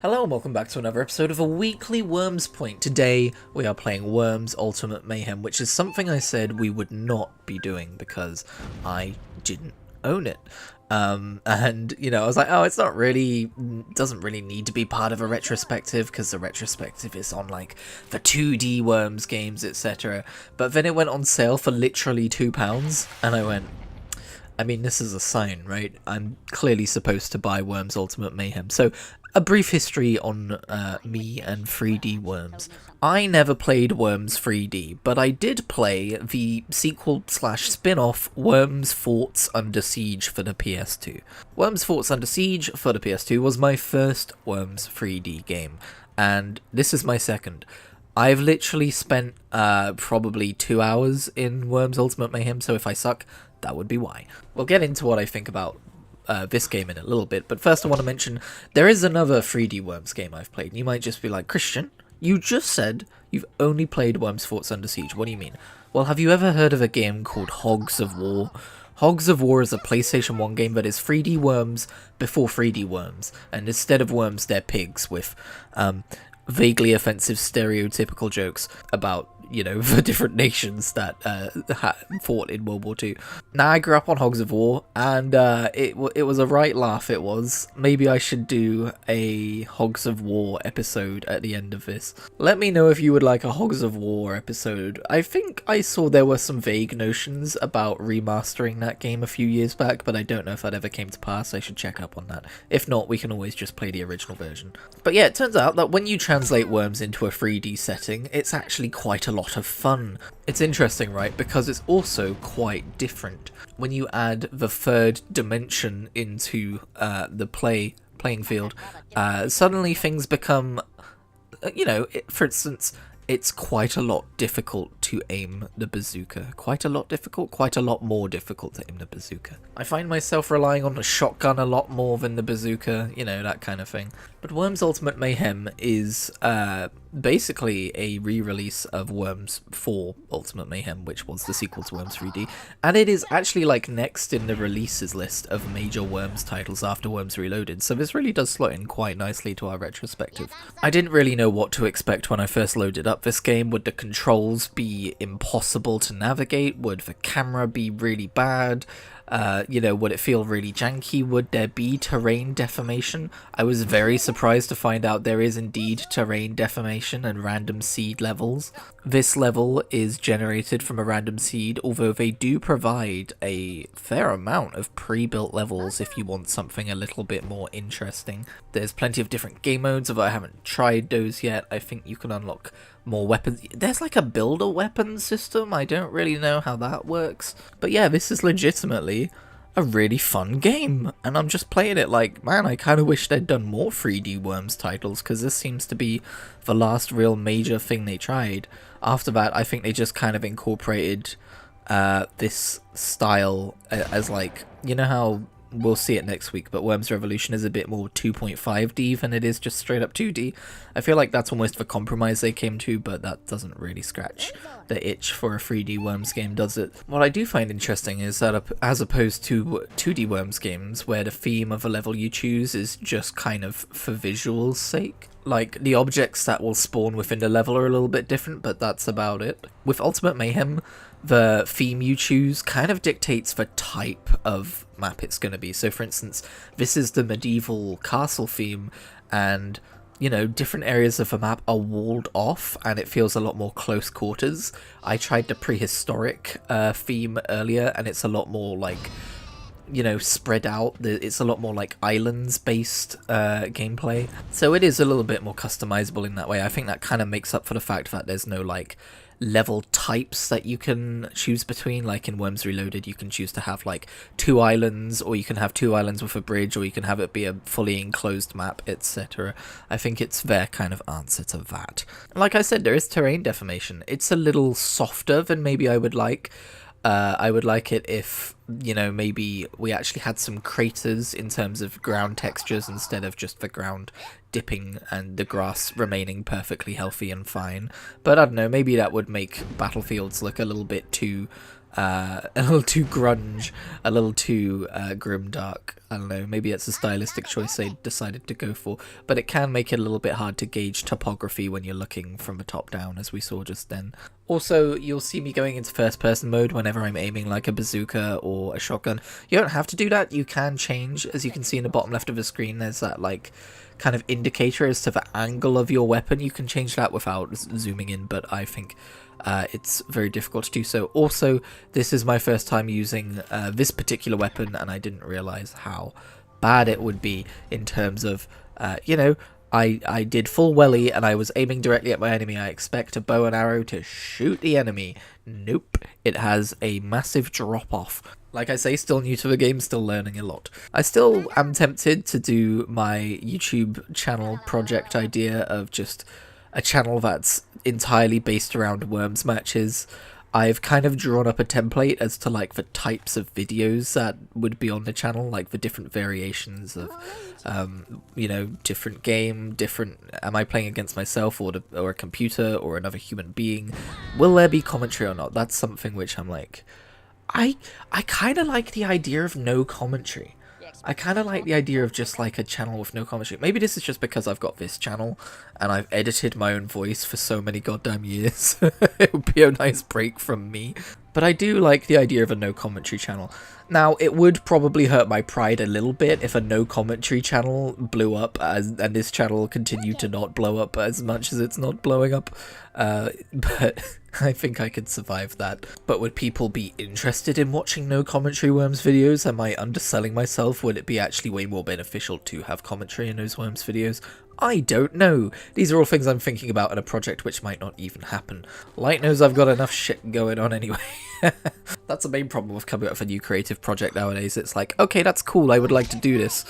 Hello and welcome back to another episode of a weekly Worms Point. Today we are playing Worms Ultimate Mayhem, which is something I said we would not be doing because I didn't own it. And you know, I was like, oh, it's not really, doesn't really need to be part of a retrospective because the retrospective is on like the 2D Worms games, etc. But then it went on sale for literally £2 and I went, I mean, this is a sign, right? I'm clearly supposed to buy Worms Ultimate Mayhem. So, a brief history on me and 3D Worms. I never played Worms 3D, but I did play the sequel/spin-off Worms Forts Under Siege for the PS2. Worms Forts Under Siege for the PS2 was my first Worms 3D game, and this is my second. I've literally spent probably 2 hours in Worms Ultimate Mayhem, so if I suck, that would be why. We'll get into what I think about this game in a little bit, but first I want to mention there is another 3D Worms game I've played, and you might just be like, Christian, you just said you've only played Worms Forts Under Siege, what do you mean? Well, have you ever heard of a game called Hogs of War? Hogs of War is a PlayStation 1 game that is 3D Worms before 3D Worms, and instead of worms, they're pigs with vaguely offensive stereotypical jokes about, you know, the different nations that fought in World War II. Now, I grew up on Hogs of War, and it was a right laugh, it was. Maybe I should do a Hogs of War episode at the end of this. Let me know if you would like a Hogs of War episode. I think I saw there were some vague notions about remastering that game a few years back, but I don't know if that ever came to pass. I should check up on that. If not, we can always just play the original version. But yeah, it turns out that when you translate Worms into a 3D setting, it's actually quite a lot of fun. It's interesting, right, because it's also quite different. When you add the third dimension into the playing field, suddenly things become, you know, for instance, it's quite a lot difficult to aim the bazooka. Quite a lot more difficult to aim the bazooka. I find myself relying on the shotgun a lot more than the bazooka, you know, that kind of thing. But Worms Ultimate Mayhem is basically a re-release of Worms 4 Ultimate Mayhem, which was the sequel to Worms 3D, and it is actually like next in the releases list of major Worms titles after Worms Reloaded, so this really does slot in quite nicely to our retrospective. I didn't really know what to expect when I first loaded up this game. Would the controls be impossible to navigate? Would the camera be really bad? You know, would it feel really janky? Would there be terrain deformation? I was very surprised to find out there is indeed terrain deformation and random seed levels. This level is generated from a random seed, although they do provide a fair amount of pre-built levels if you want something a little bit more interesting. There's plenty of different game modes, although I haven't tried those yet. I think you can unlock more weapons. There's like a builder weapon system. I don't really know how that works. But yeah, this is legitimately a really fun game. And I'm just playing it like, man, I kind of wish they'd done more 3D Worms titles, because this seems to be the last real major thing they tried. After that, I think they just kind of incorporated this style as like, you know how we'll see it next week, but Worms Revolution is a bit more 2.5D than it is just straight up 2D. I feel like that's almost the compromise they came to, but that doesn't really scratch the itch for a 3D Worms game, does it? What I do find interesting is that as opposed to 2D Worms games, where the theme of a level you choose is just kind of for visual's sake, like, the objects that will spawn within the level are a little bit different, but that's about it. With Ultimate Mayhem, the theme you choose kind of dictates the type of map it's going to be. So, for instance, this is the medieval castle theme, and, you know, different areas of the map are walled off, and it feels a lot more close quarters. I tried the prehistoric theme earlier, and it's a lot more, like, you know, spread out. It's a lot more like islands-based gameplay. So it is a little bit more customizable in that way. I think that kind of makes up for the fact that there's no, like, level types that you can choose between. Like in Worms Reloaded, you can choose to have, like, 2 islands, or you can have 2 islands with a bridge, or you can have it be a fully enclosed map, etc. I think it's their kind of answer to that. Like I said, there is terrain deformation. It's a little softer than maybe I would like. I would like it if, you know, maybe we actually had some craters in terms of ground textures instead of just the ground dipping and the grass remaining perfectly healthy and fine. But I don't know, maybe that would make battlefields look a little bit too grunge, a little too grimdark. I don't know, maybe it's a stylistic choice they decided to go for, but it can make it a little bit hard to gauge topography when you're looking from the top down, as we saw just then. Also, you'll see me going into first person mode whenever I'm aiming like a bazooka or a shotgun. You don't have to do that, you can change. As you can see in the bottom left of the screen, there's that like kind of indicator as to the angle of your weapon. You can change that without zooming in, but I think it's very difficult to do so. Also, this is my first time using this particular weapon, and I didn't realize how bad it would be in terms of, you know, I did full welly and I was aiming directly at my enemy. I expect a bow and arrow to shoot the enemy. Nope. It has a massive drop off. Like I say, still new to the game, still learning a lot. I still am tempted to do my YouTube channel project idea of just a channel that's entirely based around Worms matches. I've kind of drawn up a template as to like the types of videos that would be on the channel, like the different variations of, you know, different game, different, am I playing against myself or a computer or another human being? Will there be commentary or not? That's something which I'm like, I kind of like the idea of no commentary. I kind of like the idea of just like a channel with no commentary. Maybe this is just because I've got this channel and I've edited my own voice for so many goddamn years. It would be a nice break from me. But I do like the idea of a no commentary channel. Now, it would probably hurt my pride a little bit if a no commentary channel blew up and this channel continued to not blow up as much as it's not blowing up. But I think I could survive that. But would people be interested in watching no commentary Worms videos? Am I underselling myself? Would it be actually way more beneficial to have commentary in those Worms videos? I don't know. These are all things I'm thinking about in a project which might not even happen. Light knows I've got enough shit going on anyway. That's the main problem with coming up with a new creative project nowadays. It's like, okay, that's cool, I would like to do this.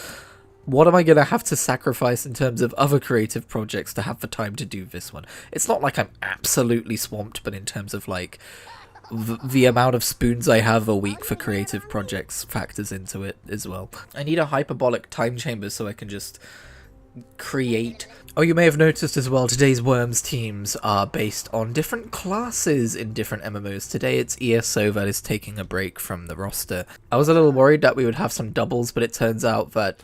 What am I going to have to sacrifice in terms of other creative projects to have the time to do this one? It's not like I'm absolutely swamped, but in terms of like the amount of spoons I have a week for creative projects factors into it as well. I need a hyperbolic time chamber so I can just create. Oh, you may have noticed as well, today's Worms teams are based on different classes in different MMOs. Today it's ESO that is taking a break from the roster. I was a little worried that we would have some doubles, but it turns out that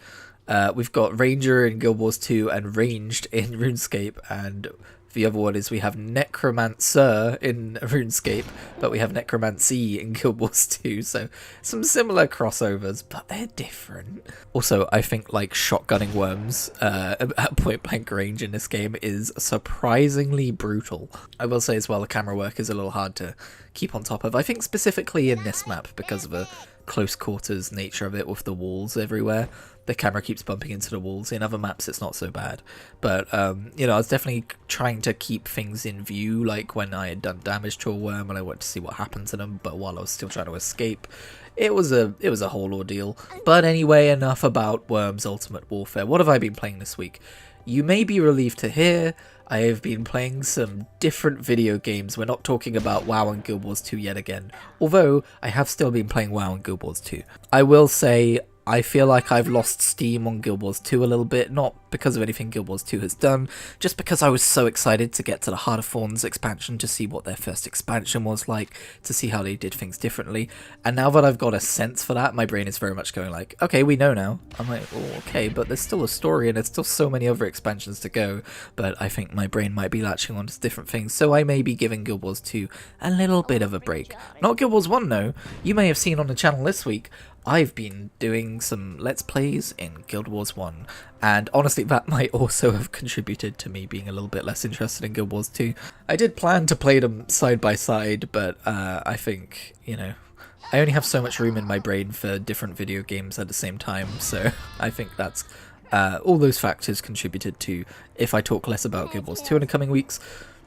we've got Ranger in Guild Wars 2 and Ranged in RuneScape, and the other one is we have Necromancer in RuneScape, but we have Necromancy in Guild Wars 2, so some similar crossovers, but they're different. Also, I think like shotgunning Worms at point blank range in this game is surprisingly brutal. I will say as well, the camera work is a little hard to keep on top of. I think specifically in this map, because of the close quarters nature of it with the walls everywhere, the camera keeps bumping into the walls. In other maps it's not so bad, but you know, I was definitely trying to keep things in view, like when I had done damage to a worm and I wanted to see what happened to them, but while I was still trying to escape. It was a whole ordeal. But anyway, enough about Worms Ultimate Warfare. What have I been playing this week? You may be relieved to hear I have been playing some different video games. We're not talking about WoW and Guild Wars 2 yet again, although I have still been playing WoW and Guild Wars 2. I will say I feel like I've lost steam on Guild Wars 2 a little bit, not because of anything Guild Wars 2 has done, just because I was so excited to get to the Heart of Thorns expansion, to see what their first expansion was like, to see how they did things differently. And now that I've got a sense for that, my brain is very much going like, okay, we know now. I'm like, oh, okay, but there's still a story and there's still so many other expansions to go, but I think my brain might be latching on to different things, so I may be giving Guild Wars 2 a little bit of a break. Not Guild Wars 1 though. You may have seen on the channel this week, I've been doing some Let's Plays in Guild Wars 1, and honestly that might also have contributed to me being a little bit less interested in Guild Wars 2. I did plan to play them side by side, but I think, you know, I only have so much room in my brain for different video games at the same time, so I think that's all those factors contributed to if I talk less about Guild Wars 2 in the coming weeks.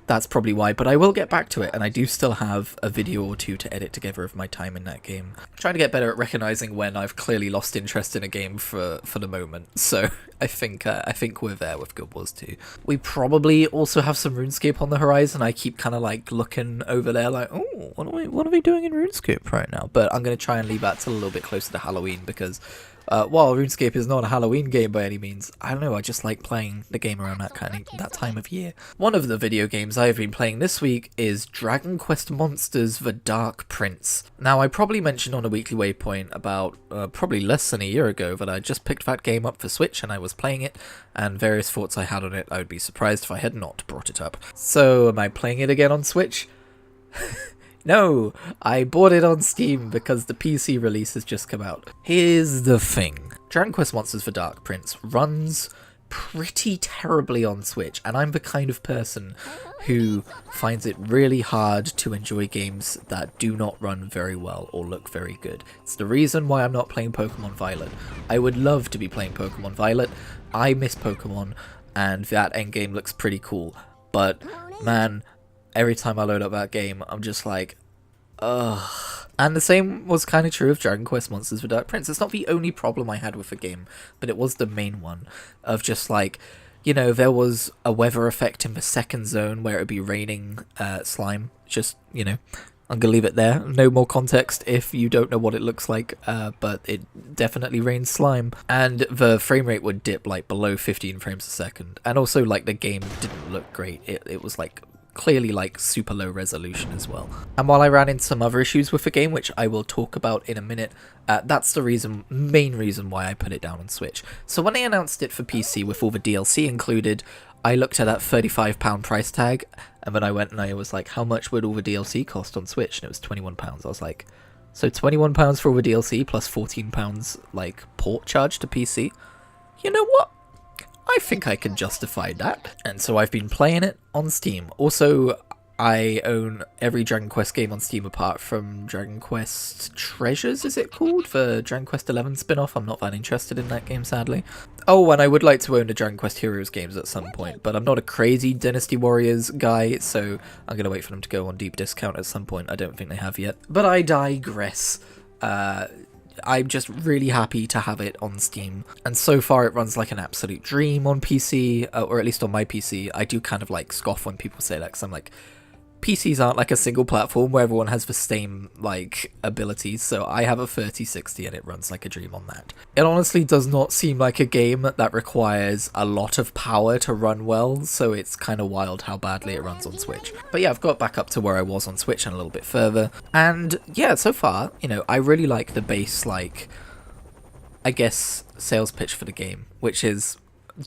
That's probably why, but I will get back to it, and I do still have a video or two to edit together of my time in that game. I'm trying to get better at recognizing when I've clearly lost interest in a game for the moment, so I think we're there with Guild Wars 2. We probably also have some RuneScape on the horizon. I keep kind of like looking over there like, oh, what are we doing in RuneScape right now? But I'm going to try and leave that till a little bit closer to Halloween, because While RuneScape is not a Halloween game by any means, I don't know, I just like playing the game around that time of year. One of the video games I've been playing this week is Dragon Quest Monsters: The Dark Prince. Now, I probably mentioned on a weekly waypoint about probably less than a year ago that I just picked that game up for Switch and I was playing it, and various thoughts I had on it. I would be surprised if I had not brought it up. So, am I playing it again on Switch? No, I bought it on Steam because the PC release has just come out. Here's the thing. Dragon Quest Monsters: The Dark Prince runs pretty terribly on Switch, and I'm the kind of person who finds it really hard to enjoy games that do not run very well or look very good. It's the reason why I'm not playing Pokemon Violet. I would love to be playing Pokemon Violet. I miss Pokemon, and that endgame looks pretty cool, but man, every time I load up that game, I'm just like, ugh. And the same was kind of true of Dragon Quest Monsters: The Dark Prince. It's not the only problem I had with the game, but it was the main one. Of just like, you know, there was a weather effect in the second zone where it would be raining slime. Just, you know, I'm gonna leave it there. No more context if you don't know what it looks like, but it definitely rains slime. And the frame rate would dip like below 15 frames a second. And also, like, the game didn't look great. It was like clearly like super low resolution as well. And while I ran into some other issues with the game, which I will talk about in a minute, that's the main reason why I put it down on Switch. So when they announced it for PC with all the DLC included, I looked at that £35 price tag, and then I went and I was like, how much would all the DLC cost on Switch? And it was £21. I was like, so £21 for all the DLC plus £14 like port charge to PC? You know what? I think I can justify that. And so I've been playing it on Steam. Also, I own every Dragon Quest game on Steam apart from Dragon Quest Treasures, is it called? The Dragon Quest 11 spin-off. I'm not that interested in that game, sadly. Oh, and I would like to own the Dragon Quest Heroes games at some point, but I'm not a crazy Dynasty Warriors guy, so I'm going to wait for them to go on deep discount at some point. I don't think they have yet. But I digress. I'm just really happy to have it on Steam, and so far it runs like an absolute dream on PC, or at least on my PC. I do kind of like scoff when people say that, because I'm like, PCs aren't like a single platform where everyone has the same like abilities, so I have a 3060 and it runs like a dream on that. It honestly does not seem like a game that requires a lot of power to run well, so it's kind of wild how badly it runs on Switch. But yeah, I've got back up to where I was on Switch and a little bit further, and yeah, so far, you know, I really like the base, like, I guess, sales pitch for the game, which is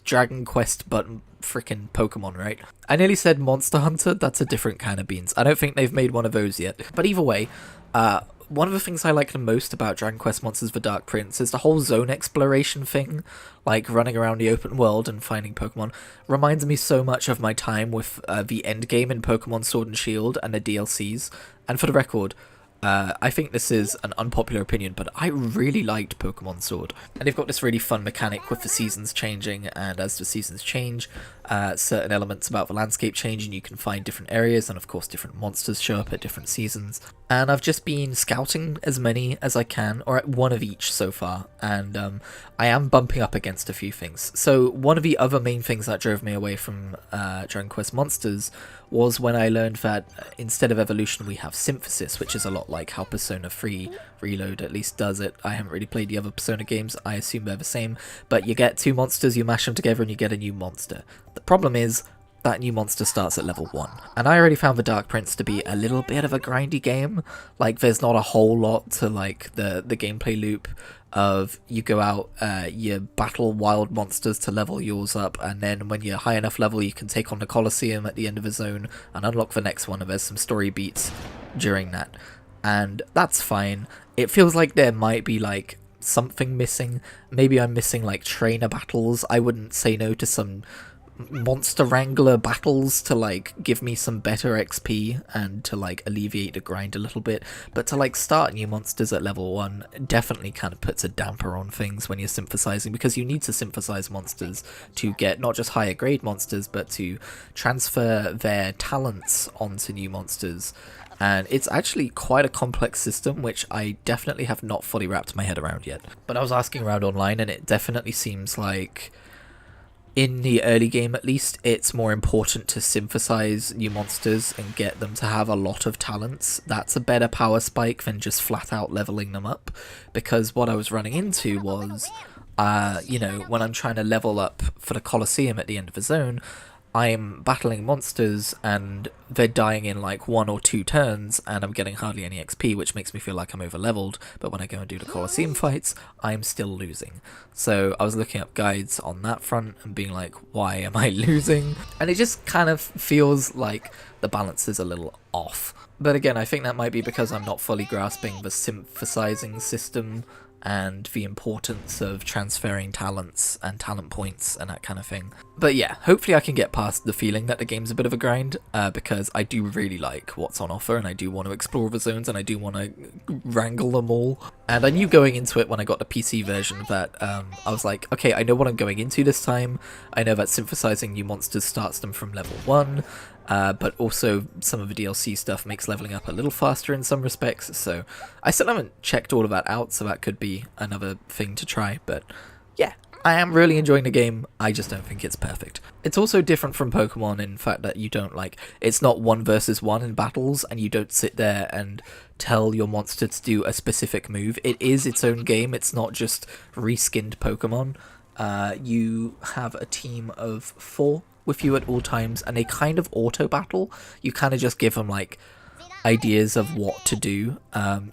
Dragon Quest but freaking Pokemon, right? I nearly said Monster Hunter. That's a different kind of beans. I don't think they've made one of those yet. But either way, one of the things I like the most about Dragon Quest Monsters: The Dark Prince is the whole zone exploration thing, like running around the open world and finding Pokemon. Reminds me so much of my time with the endgame in Pokemon Sword and Shield and the DLCs. And for the record, I think this is an unpopular opinion, but I really liked Pokemon Sword. And they've got this really fun mechanic with the seasons changing, and as the seasons change, certain elements about the landscape change, and you can find different areas, and of course different monsters show up at different seasons. And I've just been scouting as many as I can, or at one of each so far, and I am bumping up against a few things. So one of the other main things that drove me away from Dragon Quest Monsters was when I learned that instead of evolution we have synthesis, which is a lot like how Persona 3 Reload at least does it. I haven't really played the other Persona games, I assume they're the same, but you get two monsters, you mash them together and you get a new monster. The problem is, that new monster starts at level 1. And I already found the Dark Prince to be a little bit of a grindy game. Like, there's not a whole lot to, like, the gameplay loop of you go out, you battle wild monsters to level yours up, and then when you're high enough level you can take on the Colosseum at the end of a zone and unlock the next one, and there's some story beats during that. And that's fine. It feels like there might be, like, something missing. Maybe I'm missing, like, trainer battles. I wouldn't say no to some monster wrangler battles to like give me some better XP and to like alleviate the grind a little bit, but to like start new monsters at level 1 definitely kind of puts a damper on things when you're synthesizing, because you need to synthesize monsters to get not just higher grade monsters but to transfer their talents onto new monsters. And it's actually quite a complex system, which I definitely have not fully wrapped my head around yet. But I was asking around online and it definitely seems like in the early game at least, it's more important to synthesize new monsters and get them to have a lot of talents. That's a better power spike than just flat out leveling them up, because what I was running into was, you know, when I'm trying to level up for the Colosseum at the end of a zone, I'm battling monsters and they're dying in like 1 or 2 turns and I'm getting hardly any XP, which makes me feel like I'm over leveled, but when I go and do the Colosseum fights, I'm still losing. So I was looking up guides on that front and being like, why am I losing? And it just kind of feels like the balance is a little off. But again, I think that might be because I'm not fully grasping the synthesizing system and the importance of transferring talents and talent points and that kind of thing. But yeah, hopefully I can get past the feeling that the game's a bit of a grind, because I do really like what's on offer and I do want to explore the zones and I do want to wrangle them all. And I knew going into it when I got the PC version that I was like, okay, I know what I'm going into this time. I know that synthesizing new monsters starts them from level 1. But also some of the DLC stuff makes leveling up a little faster in some respects, so I still haven't checked all of that out, so that could be another thing to try, but yeah, I am really enjoying the game, I just don't think it's perfect. It's also different from Pokemon in fact that you don't it's not 1 versus 1 in battles, and you don't sit there and tell your monster to do a specific move. It is its own game, it's not just reskinned Pokemon. You have a team of 4 with you at all times, and they kind of auto battle. You kind of just give them ideas of what to do.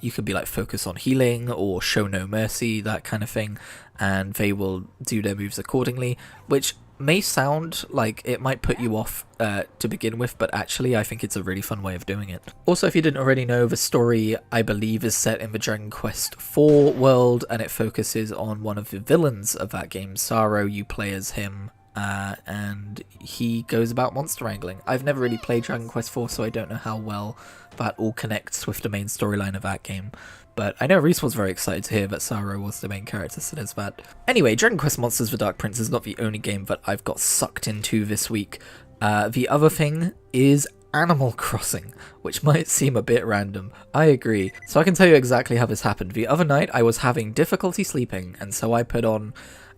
You could be like focus on healing or show no mercy, that kind of thing, and they will do their moves accordingly, which may sound like it might put you off to begin with, but actually I think it's a really fun way of doing it. Also, if you didn't already know, the story I believe is set in the Dragon Quest IV world, and it focuses on one of the villains of that game, Saro. You play as him, and he goes about monster wrangling. I've never really played Dragon Quest IV, so I don't know how well that all connects with the main storyline of that game. But I know Reese was very excited to hear that Saro was the main character, so there's that. Anyway, Dragon Quest Monsters: The Dark Prince is not the only game that I've got sucked into this week. The other thing is Animal Crossing, which might seem a bit random. I agree. So I can tell you exactly how this happened. The other night I was having difficulty sleeping, and so I put on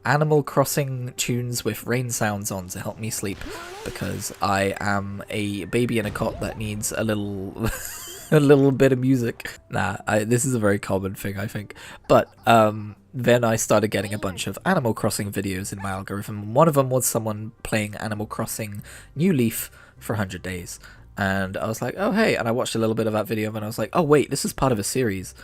Animal Crossing tunes with rain sounds on to help me sleep, because I am a baby in a cot that needs a little a little bit of music. This is a very common thing, I think. But then I started getting a bunch of Animal Crossing videos in my algorithm. One of them was someone playing Animal Crossing New Leaf for 100 days. And I was like, oh hey, and I watched a little bit of that video and I was like, oh wait, this is part of a series.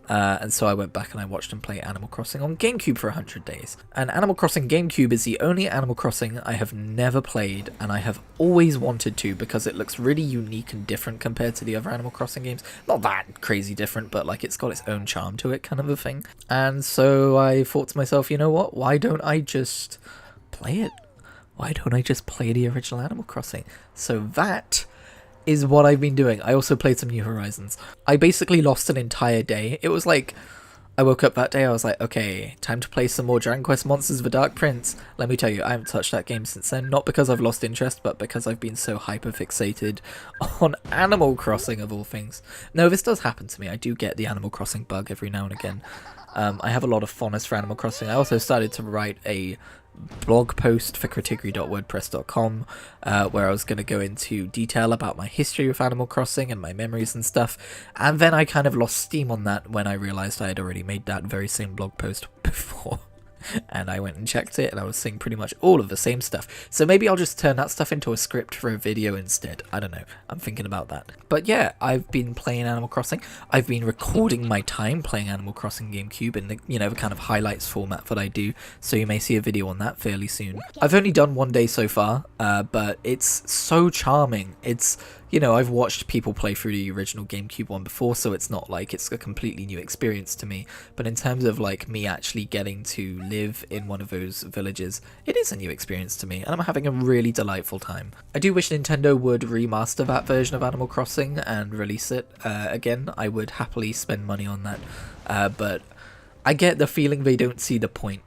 And so I went back and I watched him play Animal Crossing on GameCube for 100 days. And Animal Crossing GameCube is the only Animal Crossing I have never played, and I have always wanted to, because it looks really unique and different compared to the other Animal Crossing games. Not that crazy different, but it's got its own charm to it, kind of a thing. And so I thought to myself, you know what, why don't I just play it? Why don't I just play the original Animal Crossing? So that is what I've been doing. I also played some New Horizons. I basically lost an entire day. It was like, I woke up that day, I was like, okay, time to play some more Dragon Quest Monsters: The Dark Prince. Let me tell you, I haven't touched that game since then, not because I've lost interest, but because I've been so hyper-fixated on Animal Crossing, of all things. No, this does happen to me. I do get the Animal Crossing bug every now and again. I have a lot of fondness for Animal Crossing. I also started to write a blog post for kritigri.wordpress.com where I was going to go into detail about my history with Animal Crossing and my memories and stuff, and then I kind of lost steam on that when I realised I had already made that very same blog post before. And I went and checked it, and I was saying pretty much all of the same stuff. So maybe I'll just turn that stuff into a script for a video instead. I don't know. I'm thinking about that. But yeah, I've been playing Animal Crossing. I've been recording my time playing Animal Crossing GameCube in the, the kind of highlights format that I do. So you may see a video on that fairly soon. I've only done one day so far, but it's so charming. It's, I've watched people play through the original GameCube one before, so it's not like it's a completely new experience to me. But in terms of me actually getting to live in one of those villages, it is a new experience to me, and I'm having a really delightful time. I do wish Nintendo would remaster that version of Animal Crossing and release it again. I would happily spend money on that, but I get the feeling they don't see the point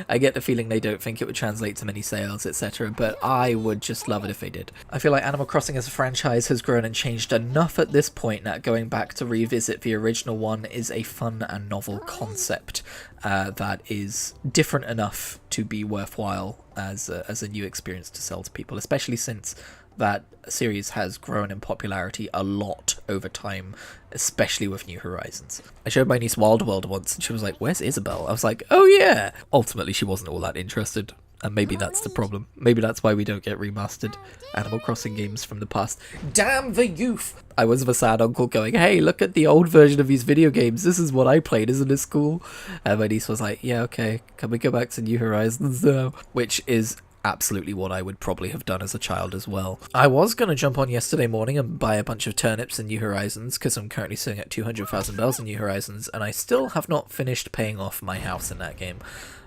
I get the feeling they don't think it would translate to many sales, etc., but I would just love it if they did. I feel like Animal Crossing as a franchise has grown and changed enough at this point that going back to revisit the original one is a fun and novel concept that is different enough to be worthwhile as a new experience to sell to people, especially since that series has grown in popularity a lot over time, especially with New Horizons. I showed my niece Wild World once and she was like, "Where's Isabel?" I was like, "Oh yeah!" Ultimately she wasn't all that interested, and maybe that's the problem. Maybe that's why we don't get remastered Animal Crossing games from the past. Damn the youth! I was the sad uncle going, "Hey, look at the old version of these video games, this is what I played, isn't this cool?" And my niece was like, "Yeah, okay, can we go back to New Horizons now?" Which is absolutely what I would probably have done as a child as well. I was going to jump on yesterday morning and buy a bunch of turnips in New Horizons, because I'm currently sitting at 200,000 bells in New Horizons, and I still have not finished paying off my house in that game.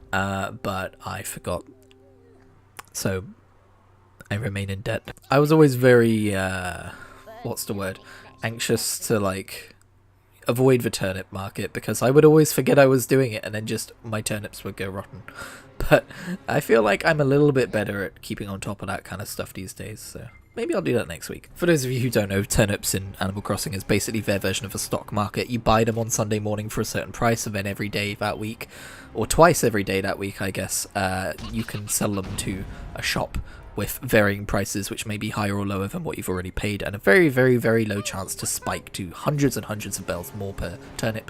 But I forgot. So, I remain in debt. I was always very, what's the word? Anxious to, like, avoid the turnip market, because I would always forget I was doing it, and then just my turnips would go rotten. But I feel like I'm a little bit better at keeping on top of that kind of stuff these days, so maybe I'll do that next week. For those of you who don't know, turnips in Animal Crossing is basically their version of a stock market. You buy them on Sunday morning for a certain price, and then every day that week, or twice every day that week, I guess, you can sell them to a shop with varying prices, which may be higher or lower than what you've already paid, and a very, very, very low chance to spike to hundreds and hundreds of bells more per turnip,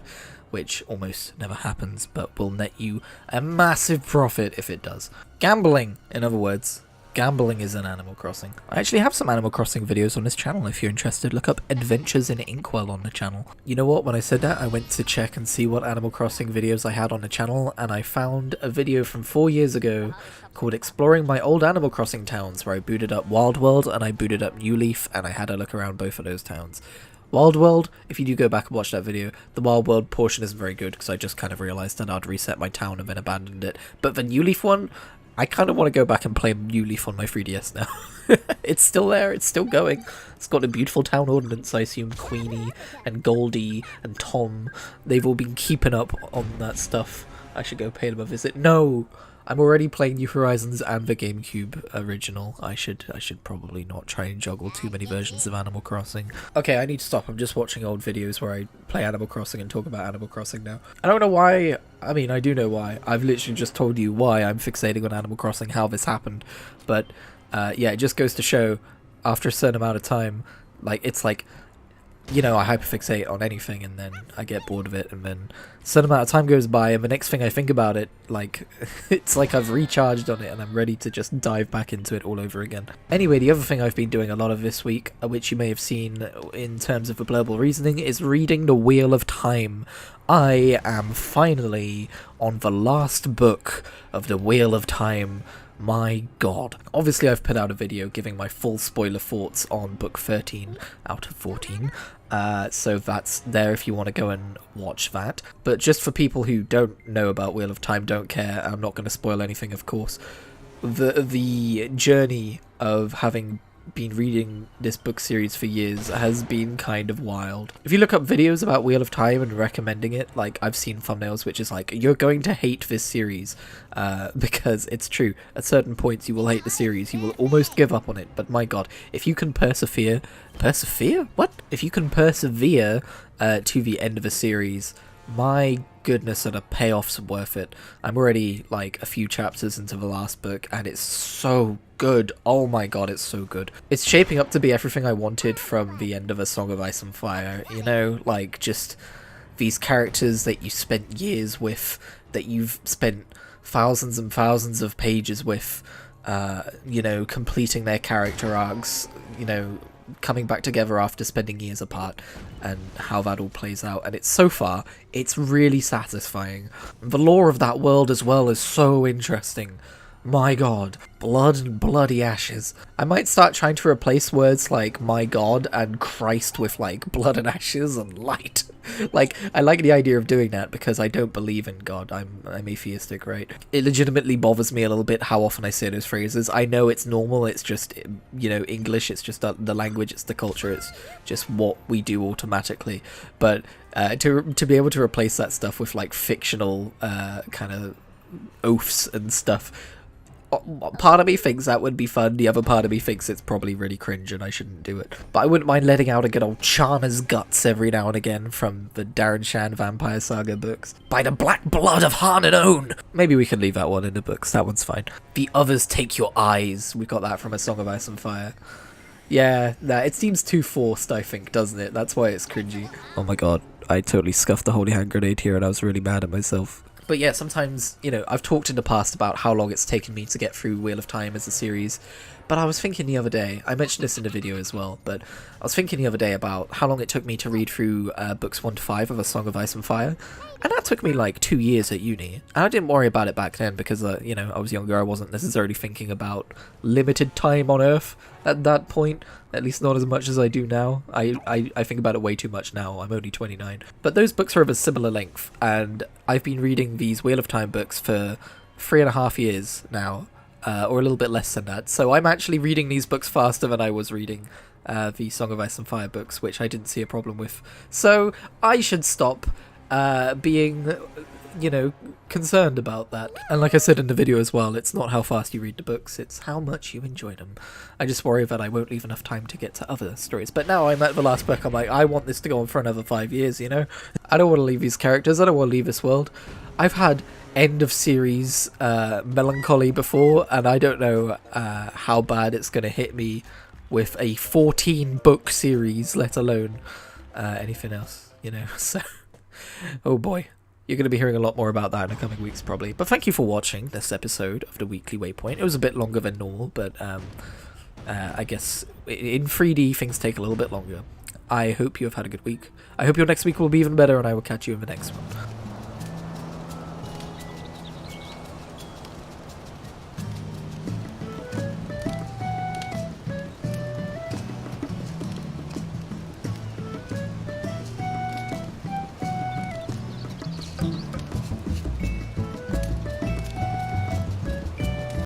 which almost never happens, but will net you a massive profit if it does. Gambling, in other words. Gambling is in Animal Crossing. I actually have some Animal Crossing videos on this channel if you're interested. Look up Adventures in Inkwell on the channel. You know what, when I said that, I went to check and see what Animal Crossing videos I had on the channel, and I found a video from 4 years ago called Exploring My Old Animal Crossing Towns, where I booted up Wild World and I booted up New Leaf, and I had a look around both of those towns. Wild World, if you do go back and watch that video, the Wild World portion isn't very good, because I just kind of realised that I'd reset my town and then abandoned it. But the New Leaf one, I kind of want to go back and play New Leaf on my 3DS now. It's still there, it's still going. It's got a beautiful town ordinance. I assume Queenie and Goldie and Tom, they've all been keeping up on that stuff. I should go pay them a visit. No! I'm already playing New Horizons and the GameCube original. I should probably not try and juggle too many versions of Animal Crossing. Okay, I need to stop. I'm just watching old videos where I play Animal Crossing and talk about Animal Crossing now. I don't know why. I mean, I do know why. I've literally just told you why I'm fixating on Animal Crossing, how this happened. But, yeah, it just goes to show, after a certain amount of time, like, it's like, you know, I hyperfixate on anything and then I get bored of it, and then a certain amount of time goes by and the next thing I think about it, like, it's like I've recharged on it and I'm ready to just dive back into it all over again. Anyway, the other thing I've been doing a lot of this week, which you may have seen in terms of the global reasoning, is reading The Wheel of Time. I am finally on the last book of The Wheel of Time. My god. Obviously I've put out a video giving my full spoiler thoughts on book 13 out of 14, so that's there if you want to go and watch that. But just for people who don't know about Wheel of Time, don't care, I'm not going to spoil anything, of course. The journey of having been reading this book series for years has been kind of wild. If you look up videos about Wheel of Time and recommending it, like, I've seen thumbnails which is like, you're going to hate this series, because it's true. At certain points you will hate the series, you will almost give up on it, but my god, if you can persevere? What? If you can persevere to the end of a series, my goodness, and the payoff's worth it. I'm already like a few chapters into the last book and it's so good. Oh my god, it's so good. It's shaping up to be everything I wanted from the end of A Song of Ice and Fire, you know, like just these characters that you spent years with, that you've spent thousands and thousands of pages with, you know, completing their character arcs, you know, coming back together after spending years apart, and how that all plays out. And it's so far, it's really satisfying. The lore of that world as well is so interesting. My god, blood and bloody ashes. I might start trying to replace words like my god and Christ with like blood and ashes and light. Like, I like the idea of doing that because I don't believe in God. I'm atheistic, right? It legitimately bothers me a little bit how often I say those phrases. I know it's normal, it's just, you know, English, it's just the language, it's the culture, it's just what we do automatically. But to be able to replace that stuff with like fictional kind of oaths and stuff. Part of me thinks that would be fun, the other part of me thinks it's probably really cringe and I shouldn't do it. But I wouldn't mind letting out a good old Chana's guts every now and again from the Darren Shan Vampire Saga books. By the black blood of Han and Own! Maybe we can leave that one in the books, that one's fine. The others take your eyes. We got that from A Song of Ice and Fire. Yeah, it seems too forced, I think, doesn't it? That's why it's cringy. Oh my god, I totally scuffed the holy hand grenade here and I was really mad at myself. But yeah, sometimes, you know, I've talked in the past about how long it's taken me to get through Wheel of Time as a series, but I was thinking the other day, I mentioned this in the video as well, but I was thinking the other day about how long it took me to read through books 1 to 5 of A Song of Ice and Fire, and that took me like 2 years at uni, and I didn't worry about it back then because, you know, I was younger, I wasn't necessarily thinking about limited time on Earth at that point, at least not as much as I do now. I think about it way too much now, I'm only 29. But those books are of a similar length, and I've been reading these Wheel of Time books for 3.5 years now, or a little bit less than that, so I'm actually reading these books faster than I was reading the Song of Ice and Fire books, which I didn't see a problem with. So I should stop being, you know, concerned about that. And like I said in the video as well, it's not how fast you read the books, it's how much you enjoy them. I just worry that I won't leave enough time to get to other stories. But now I'm at the last book, I'm like, I want this to go on for another 5 years, you know? I don't want to leave these characters, I don't want to leave this world. I've had end of series melancholy before, and I don't know how bad it's going to hit me with a 14 book series, let alone anything else, you know? So, oh boy. You're going to be hearing a lot more about that in the coming weeks, probably. But thank you for watching this episode of the Weekly Waypoint. It was a bit longer than normal, but I guess in 3D things take a little bit longer. I hope you have had a good week. I hope your next week will be even better, and I will catch you in the next one.